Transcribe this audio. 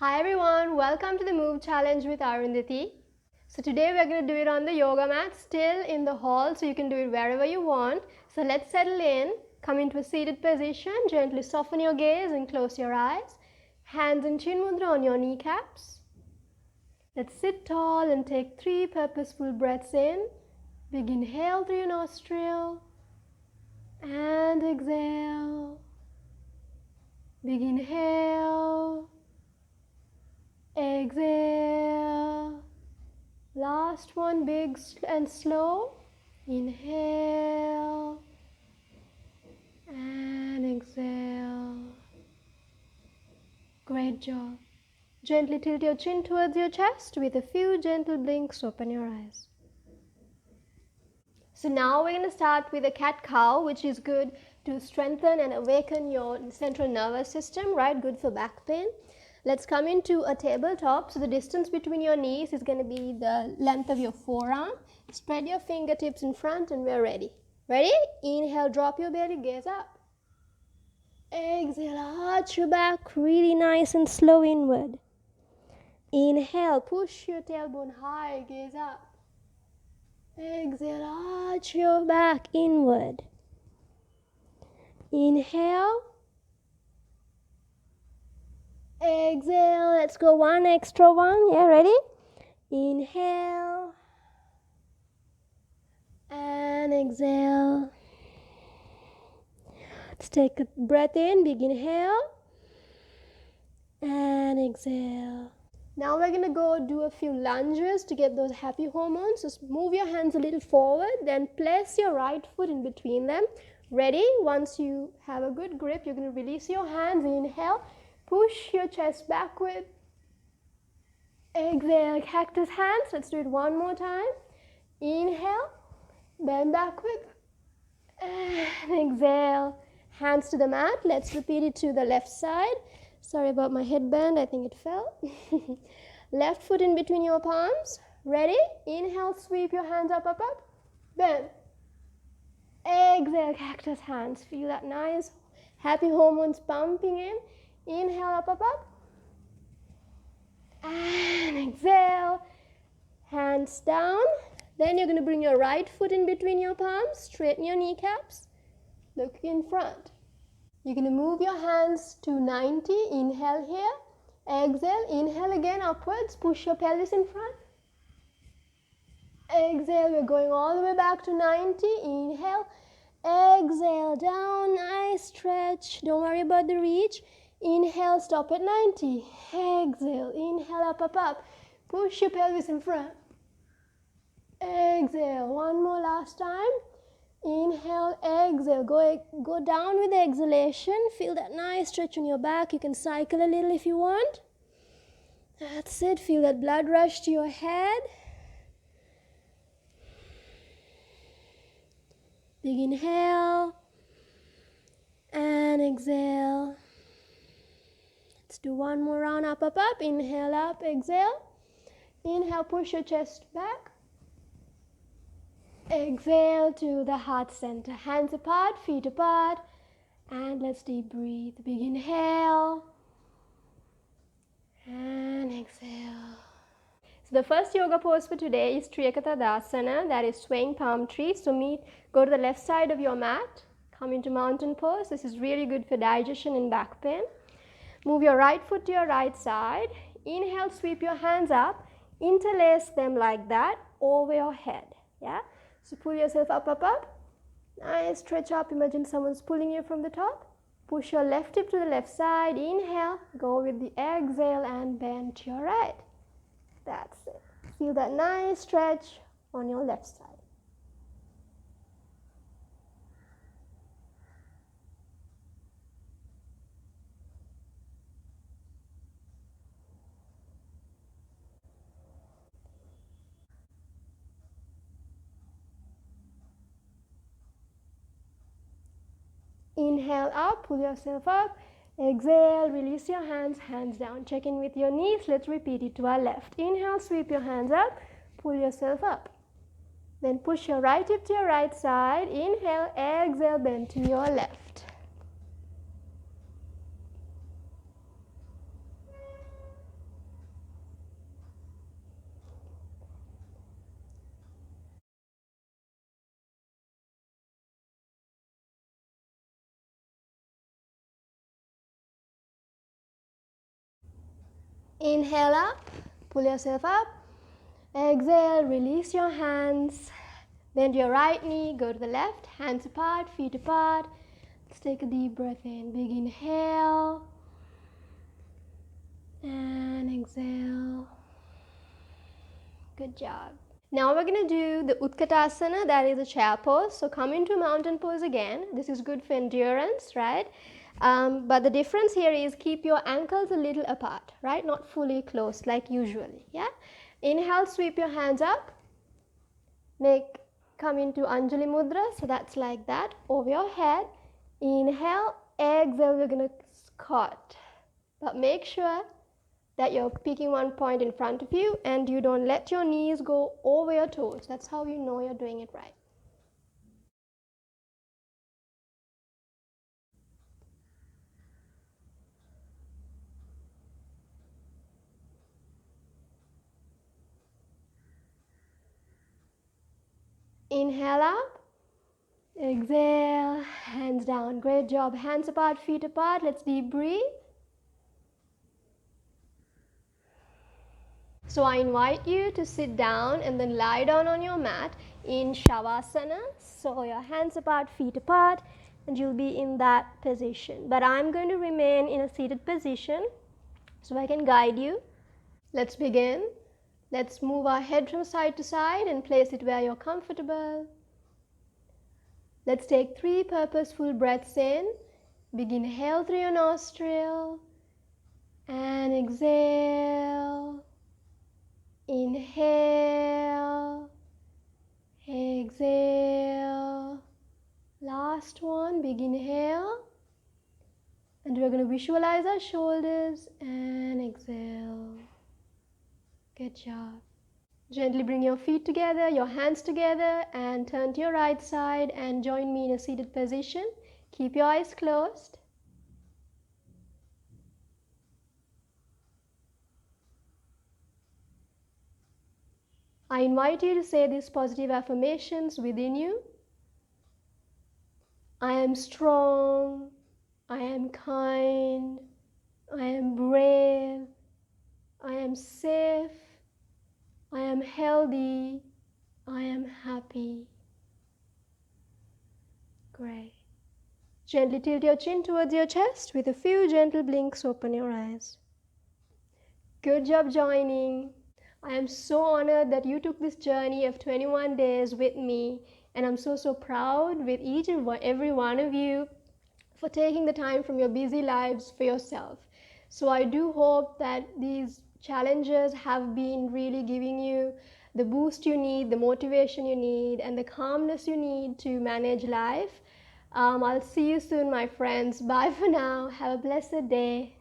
Hi everyone, welcome to the Move Challenge with Arundathi. So today we're going to do it on the yoga mat, still in the hall, so you can do it wherever you want. So let's settle in, come into a seated position, gently soften your gaze and close your eyes. Hands in Chin Mudra on your kneecaps. Let's sit tall and take 3 purposeful breaths in. Big inhale through your nostril and exhale. Big inhale. Exhale. Last one, big and slow. Inhale and exhale. Great job. Gently tilt your chin towards your chest with a few gentle blinks. Open your eyes. So now we're going to start with a cat-cow, which is good to strengthen and awaken your central nervous system, right? Good for back pain. Let's come into a tabletop. So the distance between your knees is going to be the length of your forearm. Spread your fingertips in front and we're ready. Ready? Inhale, drop your belly, gaze up. Exhale, arch your back really nice and slow inward. Inhale, push your tailbone high, gaze up. Exhale, arch your back inward. Inhale. Exhale. Let's go one extra one. Yeah, ready? Inhale. And exhale. Let's take a breath in. Big inhale. And exhale. Now we're going to go do a few lunges to get those happy hormones. Just move your hands a little forward, then place your right foot in between them. Ready? Once you have a good grip, you're going to release your hands. Inhale, push your chest backward. Exhale, cactus hands. Let's do it one more time. Inhale, bend backward. And exhale, hands to the mat. Let's repeat it to the left side. Sorry about my headband, I think it fell. Left foot in between your palms. Ready? Inhale, sweep your hands up, up, up. Bend. Exhale, cactus hands. Feel that nice, happy hormones pumping in. Inhale, up, up, up. And exhale, hands down. Then you're going to bring your right foot in between your palms. Straighten your kneecaps. Look in front. You're going to move your hands to 90. Inhale here. Exhale. Inhale again upwards. Push your pelvis in front. Exhale. We're going all the way back to 90. Inhale. Exhale. Down. Nice stretch. Don't worry about the reach. Inhale. Stop at 90. Exhale. Inhale. Up, up, up. Push your pelvis in front. Exhale. One more last time. Inhale, exhale, go down with the exhalation. Feel that nice stretch on your back. You can cycle a little if you want. That's it. Feel that blood rush to your head. Big inhale and exhale. Let's do one more round. Up, up, up. Inhale up, exhale. Inhale, push your chest back. Exhale to the heart center. Hands apart, feet apart. And let's deep breathe. Big inhale. And exhale. So the first yoga pose for today is Tadasana, that is swaying palm tree. So go to the left side of your mat. Come into mountain pose. This is really good for digestion and back pain. Move your right foot to your right side. Inhale, sweep your hands up. Interlace them like that over your head. Yeah? So pull yourself up, up, up. Nice stretch up. Imagine someone's pulling you from the top. Push your left hip to the left side. Inhale. Go with the exhale and bend to your right. That's it. Feel that nice stretch on your left side. Inhale up, pull yourself up. Exhale, release your hands, hands down. Check in with your knees. Let's repeat it to our left. Inhale, sweep your hands up, pull yourself up. Then push your right hip to your right side. Inhale, exhale, bend to your left. Inhale up, pull yourself up. Exhale, release your hands. Bend your right knee, go to the left, hands apart, feet apart. Let's take a deep breath in. Big inhale. And exhale. Good job. Now we're going to do the Utkatasana, that is a chair pose. So come into mountain pose again. This is good for endurance, right? But the difference here is keep your ankles a little apart, right? Not fully closed like usually, yeah? Inhale, sweep your hands up. Come into Anjali Mudra, so that's like that, over your head. Inhale, exhale, we're going to squat. But make sure that you're picking one point in front of you and you don't let your knees go over your toes. That's how you know you're doing it right. Inhale up, exhale, hands down. Great job. Hands apart, feet apart. Let's deep breathe. So I invite you to sit down and then lie down on your mat in Savasana. So your hands apart, feet apart, and you'll be in that position. But I'm going to remain in a seated position so I can guide you. Let's begin. Let's move our head from side to side and place it where you're comfortable. Let's take 3 purposeful breaths in. Big inhale through your nostril and exhale. Inhale, exhale. Last one, big inhale. And we're going to visualize our shoulders and exhale. Good job. Gently bring your feet together, your hands together, and turn to your right side and join me in a seated position. Keep your eyes closed. I invite you to say these positive affirmations within you. I am strong. I am kind. I am brave. I am safe. I am healthy. I am happy. Great. Gently tilt your chin towards your chest. With a few gentle blinks, open your eyes. Good job joining. I am so honored that you took this journey of 21 days with me, and I'm so proud with each and every one of you for taking the time from your busy lives for yourself. So I do hope that these challenges have been really giving you the boost you need, the motivation you need, and the calmness you need to manage life. I'll see you soon, my friends. Bye for now. Have a blessed day.